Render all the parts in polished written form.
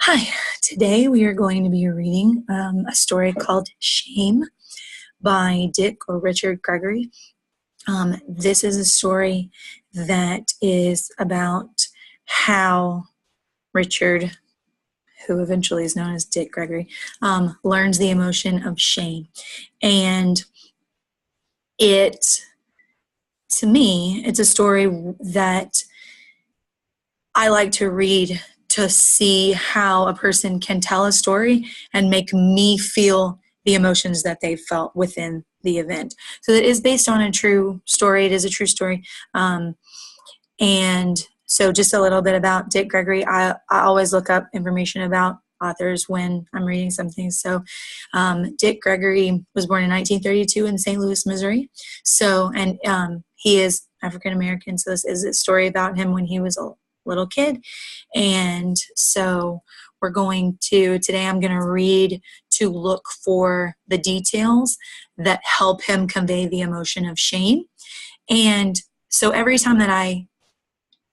Hi, today we are going to be reading a story called Shame by Dick or Richard Gregory. This is a story that is about how Richard, who eventually is known as Dick Gregory, learns the emotion of shame. And to me, it's a story that I like to read to see how a person can tell a story and make me feel the emotions that they felt within the event. So it is based on a true story. It is a true story. And so just a little bit about Dick Gregory. I always look up information about authors when I'm reading something. So Dick Gregory was born in 1932 in St. Louis, Missouri. And he is African American. So this is a story about him when he was a little kid. And so today I'm going to read to look for the details that help him convey the emotion of shame. And so every time that I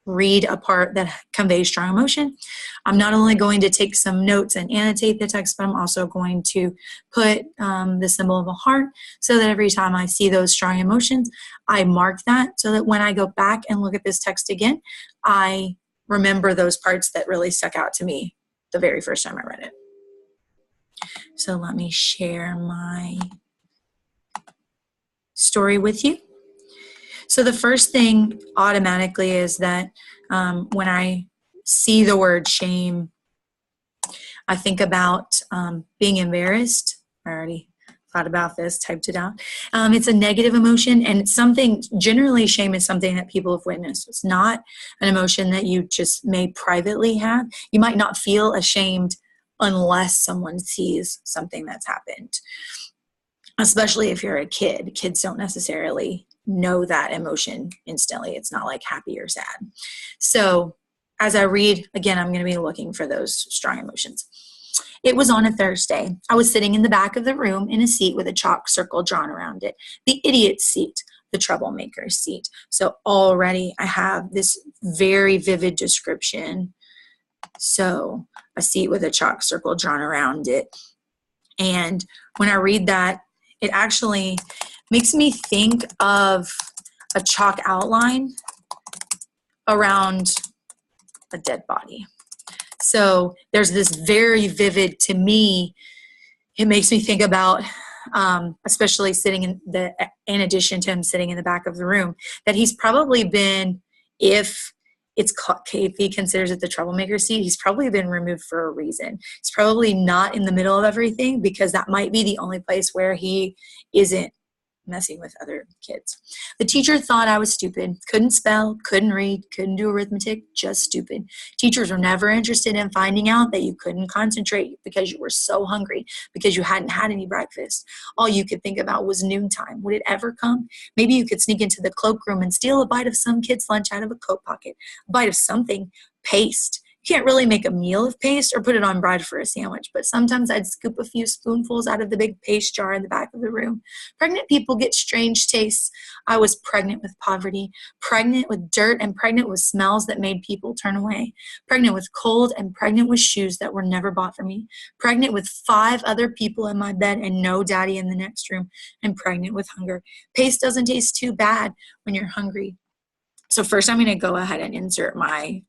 read a part that conveys strong emotion, I'm not only going to take some notes and annotate the text, but I'm also going to put the symbol of a heart so that every time I see those strong emotions, I mark that so that when I go back and look at this text again, I remember those parts that really stuck out to me the very first time I read it. So let me share my story with you. So the first thing automatically is that when I see the word shame, I think about being embarrassed. I already thought about this, typed it out. It's a negative emotion, and it's something, generally shame is something that people have witnessed. It's not an emotion that you just may privately have. You might not feel ashamed unless someone sees something that's happened, especially if you're a kid. Kids don't necessarily know that emotion instantly. It's not like happy or sad. So as I read, again, I'm going to be looking for those strong emotions. It was on a Thursday. I was sitting in the back of the room in a seat with a chalk circle drawn around it. The idiot seat, the troublemaker seat. So already I have this very vivid description. So a seat with a chalk circle drawn around it. And when I read that, it actually makes me think of a chalk outline around a dead body. So there's this very vivid, to me, it makes me think about, especially in addition to him sitting in the back of the room, that he's probably been, if he considers it the troublemaker seat, he's probably been removed for a reason. He's probably not in the middle of everything because that might be the only place where he isn't messing with other kids. The teacher thought I was stupid, couldn't spell, couldn't read, couldn't do arithmetic, just stupid. Teachers were never interested in finding out that you couldn't concentrate because you were so hungry, because you hadn't had any breakfast. All you could think about was noontime. Would it ever come? Maybe you could sneak into the cloakroom and steal a bite of some kid's lunch out of a coat pocket, a bite of something, paste. You can't really make a meal of paste or put it on bread for a sandwich, but sometimes I'd scoop a few spoonfuls out of the big paste jar in the back of the room. Pregnant people get strange tastes. I was pregnant with poverty, pregnant with dirt, and pregnant with smells that made people turn away, pregnant with cold, and pregnant with shoes that were never bought for me, pregnant with 5 other people in my bed and no daddy in the next room, and pregnant with hunger. Paste doesn't taste too bad when you're hungry. So first I'm going to go ahead and insert my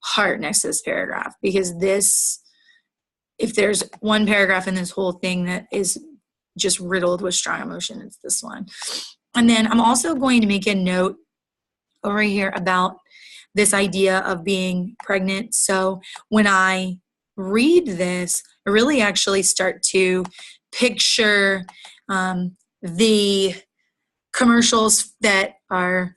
heart next to this paragraph, because if there's one paragraph in this whole thing that is just riddled with strong emotion, it's this one. And then I'm also going to make a note over here about this idea of being pregnant. So when I read this, I really actually start to picture the commercials that are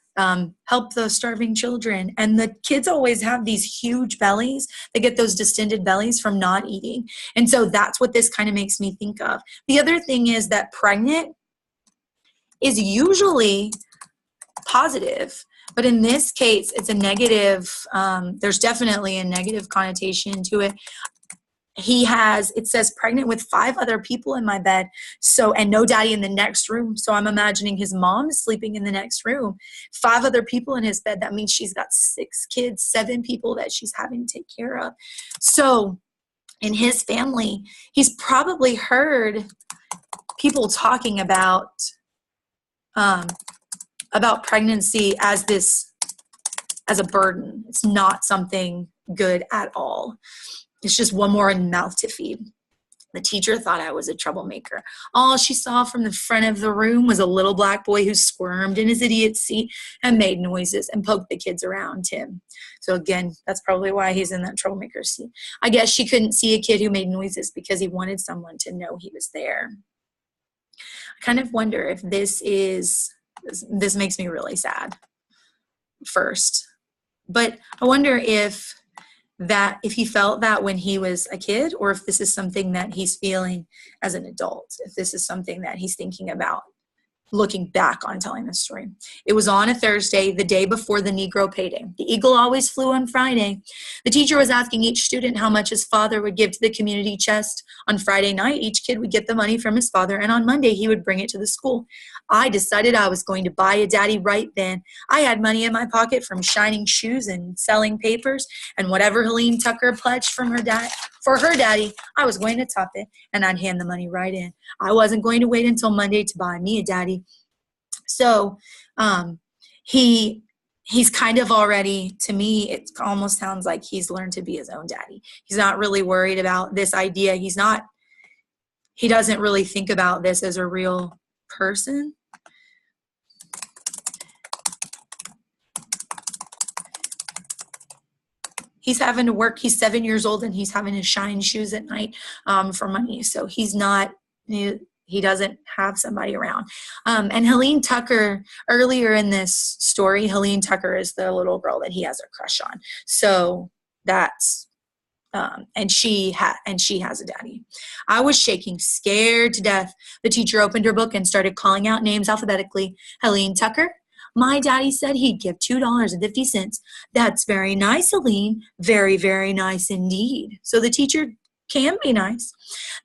help those starving children. And the kids always have these huge bellies. They get those distended bellies from not eating. And so that's what this kind of makes me think of. The other thing is that pregnant is usually positive, but in this case, it's a negative. There's definitely a negative connotation to it. it says pregnant with 5 other people in my bed. So, and no daddy in the next room. So I'm imagining his mom is sleeping in the next room, 5 other people in his bed. That means she's got 6 kids, 7 people that she's having to take care of. So in his family, he's probably heard people talking about pregnancy as a burden. It's not something good at all. It's just one more mouth to feed. The teacher thought I was a troublemaker. All she saw from the front of the room was a little black boy who squirmed in his idiot seat and made noises and poked the kids around him. So again, that's probably why he's in that troublemaker seat. I guess she couldn't see a kid who made noises because he wanted someone to know he was there. I kind of wonder if this makes me really sad first. But I wonder if he felt that when he was a kid, or if this is something that he's feeling as an adult, if this is something that he's thinking about looking back on telling this story. It was on a Thursday, the day before the Negro payday. The eagle always flew on Friday. The teacher was asking each student how much his father would give to the community chest. On Friday night, each kid would get the money from his father, and on Monday, he would bring it to the school. I decided I was going to buy a daddy right then. I had money in my pocket from shining shoes and selling papers, and whatever Helene Tucker pledged for her daddy, I was going to top it, and I'd hand the money right in. I wasn't going to wait until Monday to buy me a daddy. So he's kind of already, to me, it almost sounds like he's learned to be his own daddy. He's not really worried about this idea. He doesn't really think about this as a real person. He's having to work. He's 7 years old and he's having to shine shoes at night for money. So he doesn't have somebody around. And Helene Tucker, earlier in this story, Helene Tucker is the little girl that he has a crush on. So that's, and she has a daddy. I was shaking, scared to death. The teacher opened her book and started calling out names alphabetically. Helene Tucker. My daddy said he'd give $2.50. That's very nice, Helene. Very, very nice indeed. So the teacher can be nice.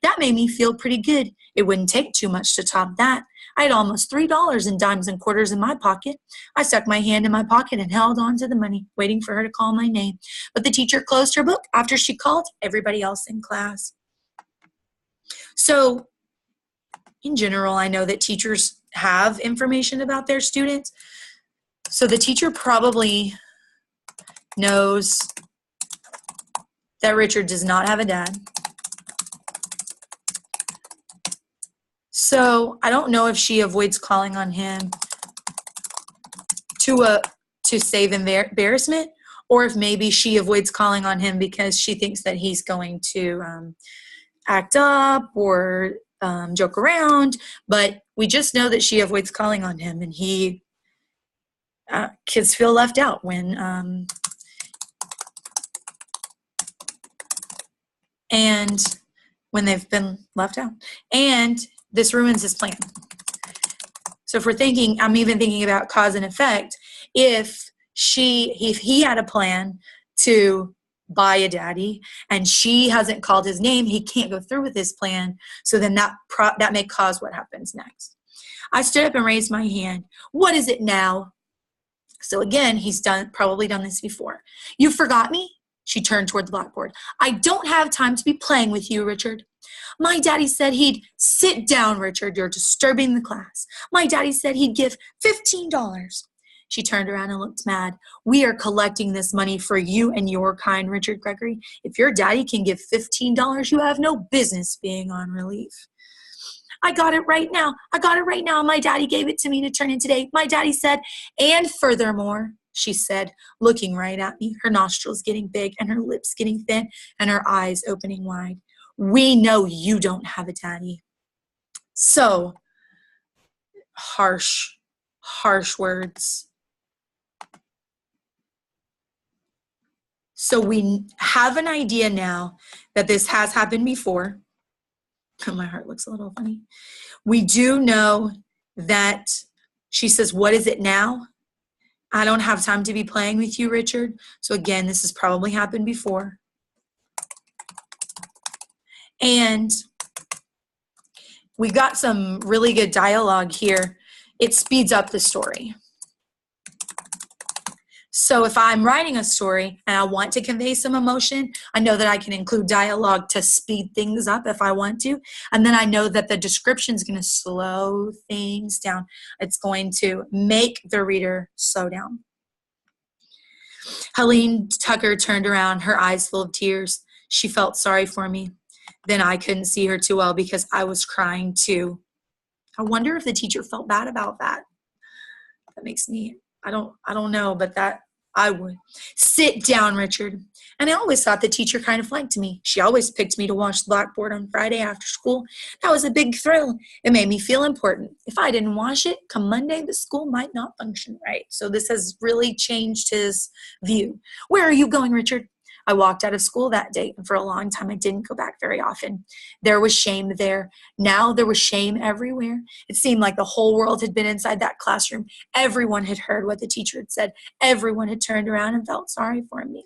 That made me feel pretty good. It wouldn't take too much to top that. I had almost $3 in dimes and quarters in my pocket. I stuck my hand in my pocket and held on to the money, waiting for her to call my name. But the teacher closed her book after she called everybody else in class. So, in general, I know that teachers have information about their students. So the teacher probably knows that Richard does not have a dad. So I don't know if she avoids calling on him to save embarrassment, or if maybe she avoids calling on him because she thinks that he's going to act up or joke around. But we just know that she avoids calling on him, and kids feel left out when they've been left out, and this ruins his plan. So if I'm even thinking about cause and effect. If he had a plan to buy a daddy and she hasn't called his name, he can't go through with his plan. So then that may cause what happens next. I stood up and raised my hand. What is it now? So again, he's probably done this before. You forgot me? She turned toward the blackboard. I don't have time to be playing with you, Richard. My daddy said he'd sit down, Richard. You're disturbing the class. My daddy said he'd give $15. She turned around and looked mad. We are collecting this money for you and your kind, Richard Gregory. If your daddy can give $15, you have no business being on relief. I got it right now. My daddy gave it to me to turn in today. My daddy said, and furthermore, she said, looking right at me, her nostrils getting big and her lips getting thin and her eyes opening wide. We know you don't have a daddy. So, harsh words. So we have an idea now that this has happened before. My heart looks a little funny. We do know that she says, what is it now? I don't have time to be playing with you, Richard. So again, this has probably happened before. And we got some really good dialogue here. It speeds up the story. So if I'm writing a story and I want to convey some emotion, I know that I can include dialogue to speed things up if I want to. And then I know that the description is going to slow things down. It's going to make the reader slow down. Helene Tucker turned around, her eyes full of tears. She felt sorry for me. Then I couldn't see her too well because I was crying too. I wonder if the teacher felt bad about that. That makes me, I don't know, but that I would. Sit down, Richard. And I always thought the teacher kind of liked me. She always picked me to wash the blackboard on Friday after school. That was a big thrill. It made me feel important. If I didn't wash it, come Monday, the school might not function right. So this has really changed his view. Where are you going, Richard? I walked out of school that day, and for a long time I didn't go back very often. There was shame there. Now there was shame everywhere. It seemed like the whole world had been inside that classroom. Everyone had heard what the teacher had said. Everyone had turned around and felt sorry for me.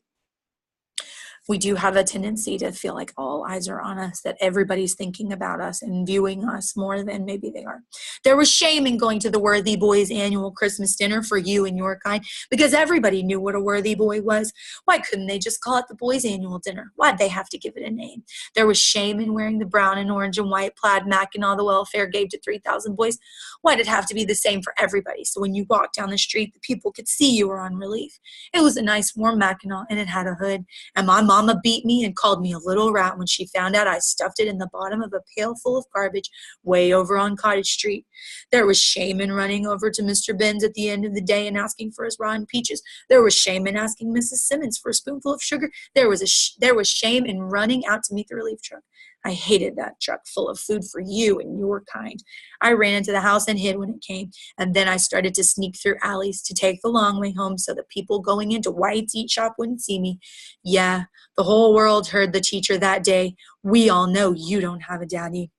We do have a tendency to feel like all eyes are on us, that everybody's thinking about us and viewing us more than maybe they are. There was shame in going to the Worthy Boys annual Christmas dinner for you and your kind because everybody knew what a worthy boy was. Why couldn't they just call it the boys' annual dinner? Why'd they have to give it a name? There was shame in wearing the brown and orange and white plaid mackinaw the welfare gave to 3,000 boys. Why'd it have to be the same for everybody? So when you walked down the street, the people could see you were on relief. It was a nice warm mackinaw and it had a hood. And my mama beat me and called me a little rat when she found out I stuffed it in the bottom of a pail full of garbage way over on Cottage Street. There was shame in running over to Mr. Benz at the end of the day and asking for his rotten peaches. There was shame in asking Mrs. Simmons for a spoonful of sugar. There was shame in running out to meet the relief truck. I hated that truck full of food for you and your kind. I ran into the house and hid when it came, and then I started to sneak through alleys to take the long way home so the people going into White's Eat Shop wouldn't see me. Yeah, the whole world heard the teacher that day. We all know you don't have a daddy.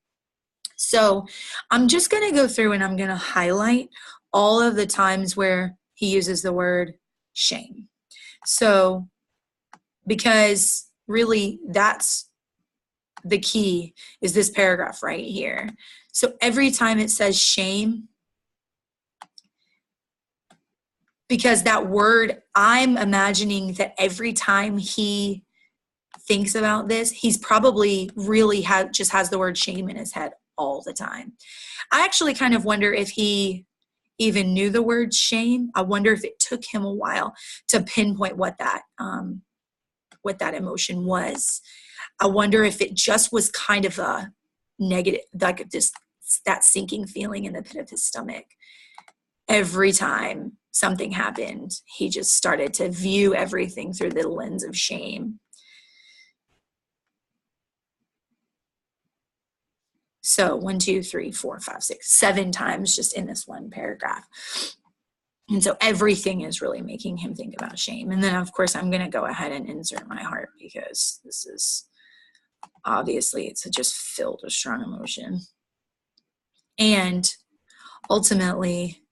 So I'm just going to go through and I'm going to highlight all of the times where he uses the word shame. So, because really that's the key is this paragraph right here. So every time it says shame, because that word, I'm imagining that every time he thinks about this, he's probably really just has the word shame in his head all the time. I actually kind of wonder if he even knew the word shame. I wonder if it took him a while to pinpoint what that emotion was. I wonder if it just was kind of a negative, like just that sinking feeling in the pit of his stomach. Every time something happened, he just started to view everything through the lens of shame. So 1, 2, 3, 4, 5, 6, 7 times just in this one paragraph. And so everything is really making him think about shame. And then, of course, I'm going to go ahead and insert my heart because this is obviously it's just filled with strong emotion. And ultimately,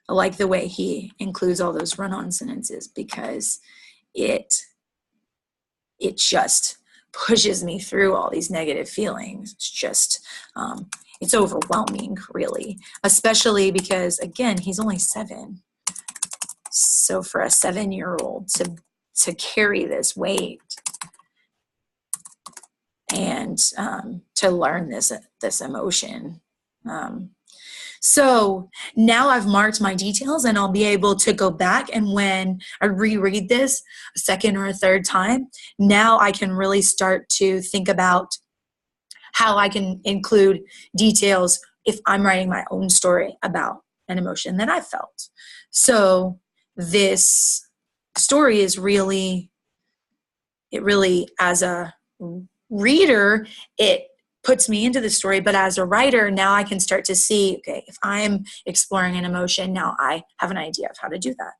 I like the way he includes all those run-on sentences because it just pushes me through all these negative feelings. It's just, it's overwhelming, really, especially because, again, he's only 7. So for a 7-year-old to carry this weight and to learn this emotion. So now I've marked my details and I'll be able to go back, and when I reread this a second or a third time, now I can really start to think about how I can include details if I'm writing my own story about an emotion that I felt. So this story is really, as a reader, it puts me into the story, but as a writer, now I can start to see, okay, if I'm exploring an emotion, now I have an idea of how to do that.